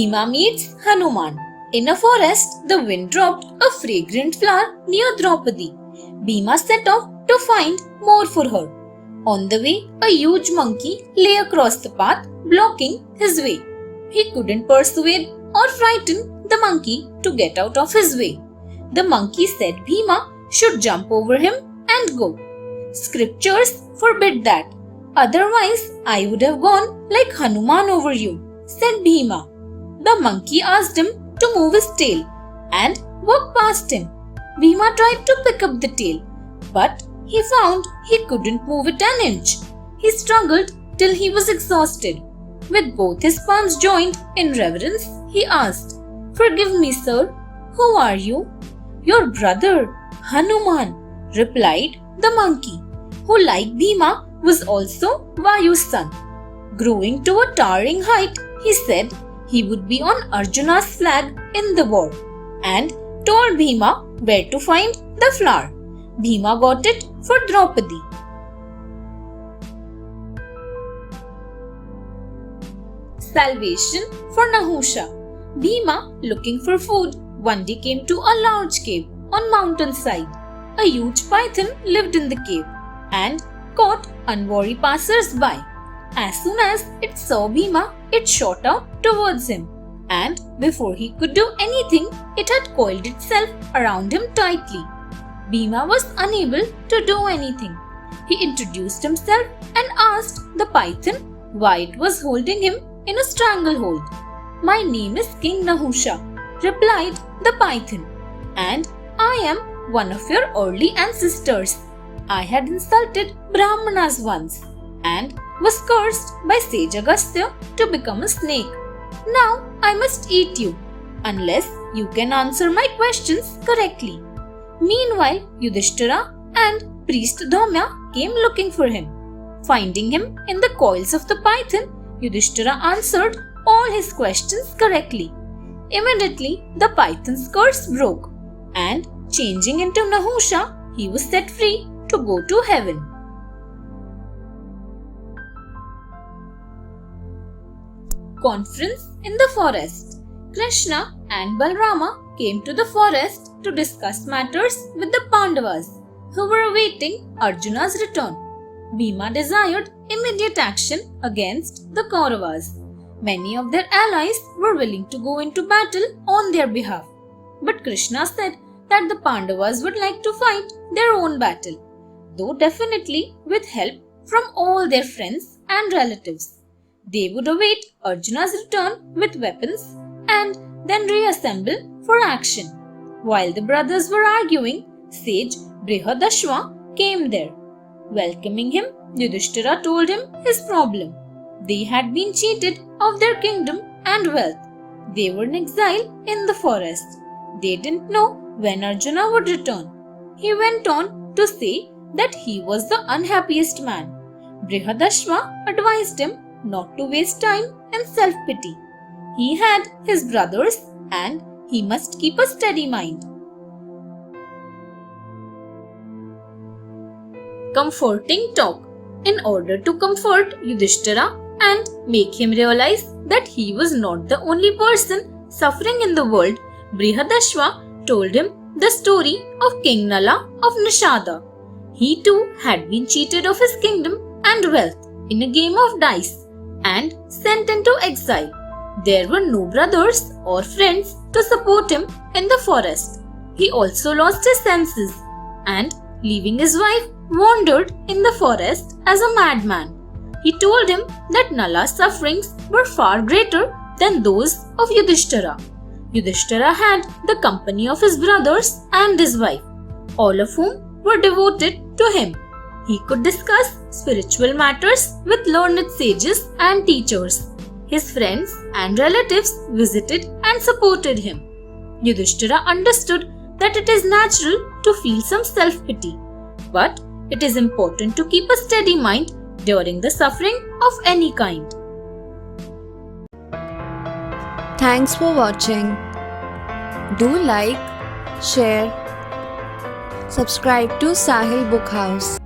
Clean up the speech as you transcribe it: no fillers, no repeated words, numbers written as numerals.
Bhima meets Hanuman. In a forest, the wind dropped a fragrant flower near Draupadi. Bhima set off to find more for her. On the way, a huge monkey lay across the path, blocking his way. He couldn't persuade or frighten the monkey to get out of his way. The monkey said Bhima should jump over him and go. Scriptures forbid that. Otherwise, I would have gone like Hanuman over you, said Bhima. The monkey asked him to move his tail and walk past him. Bhima tried to pick up the tail, but he found he couldn't move it an inch. He struggled till he was exhausted. With both his palms joined in reverence, he asked, "Forgive me, sir. Who are you?" "Your brother, Hanuman," replied the monkey, who, like Bhima, was also Vayu's son. Growing to a towering height, he said he would be on Arjuna's flag in the war and told Bhima where to find the flower. Bhima got it for Draupadi. Salvation for Nahusha. Bhima, looking for food, one day came to a large cave on mountainside. A huge python lived in the cave and caught unwary passers-by. As soon as it saw Bhima, it shot out towards him, and before he could do anything, it had coiled itself around him tightly. Bhima was unable to do anything. He introduced himself and asked the python why it was holding him in a stranglehold. "My name is King Nahusha," replied the python, "and I am one of your early ancestors. I had insulted Brahmanas once and was cursed by sage Agastya to become a snake. Now I must eat you unless you can answer my questions correctly." Meanwhile, Yudhishthira and priest Dhaumya came looking for him. Finding him in the coils of the python, Yudhishthira answered all his questions correctly. Immediately, the python's curse broke, and changing into Nahusha, he was set free to go to heaven. Conference in the forest. Krishna and Balrama came to the forest to discuss matters with the Pandavas, who were awaiting Arjuna's return. Bhima desired immediate action against the Kauravas. Many of their allies were willing to go into battle on their behalf, but Krishna said that the Pandavas would like to fight their own battle, though definitely with help from all their friends and relatives. They would await Arjuna's return with weapons and then reassemble for action. While the brothers were arguing, sage Brihadashva came there. Welcoming him, Yudhishthira told him his problem. They had been cheated of their kingdom and wealth. They were in exile in the forest. They didn't know when Arjuna would return. He went on to say that he was the unhappiest man. Brihadashva advised him not to waste time in self-pity. He had his brothers and he must keep a steady mind. Comforting talk. In order to comfort Yudhishthira and make him realize that he was not the only person suffering in the world, Brihadashva told him the story of King Nala of Nishada. He too had been cheated of his kingdom and wealth in a game of dice and sent into exile. There were no brothers or friends to support him in the forest. He also lost his senses and, leaving his wife, wandered in the forest as a madman. He told him that Nala's sufferings were far greater than those of Yudhishthira. Yudhishthira had the company of his brothers and his wife, all of whom were devoted to him. He could discuss spiritual matters with learned sages and teachers. His friends and relatives visited and supported him. Yudhishthira understood that it is natural to feel some self-pity, but it is important to keep a steady mind during the suffering of any kind. Thanks for watching. Do like, share, subscribe to Sahil Book House.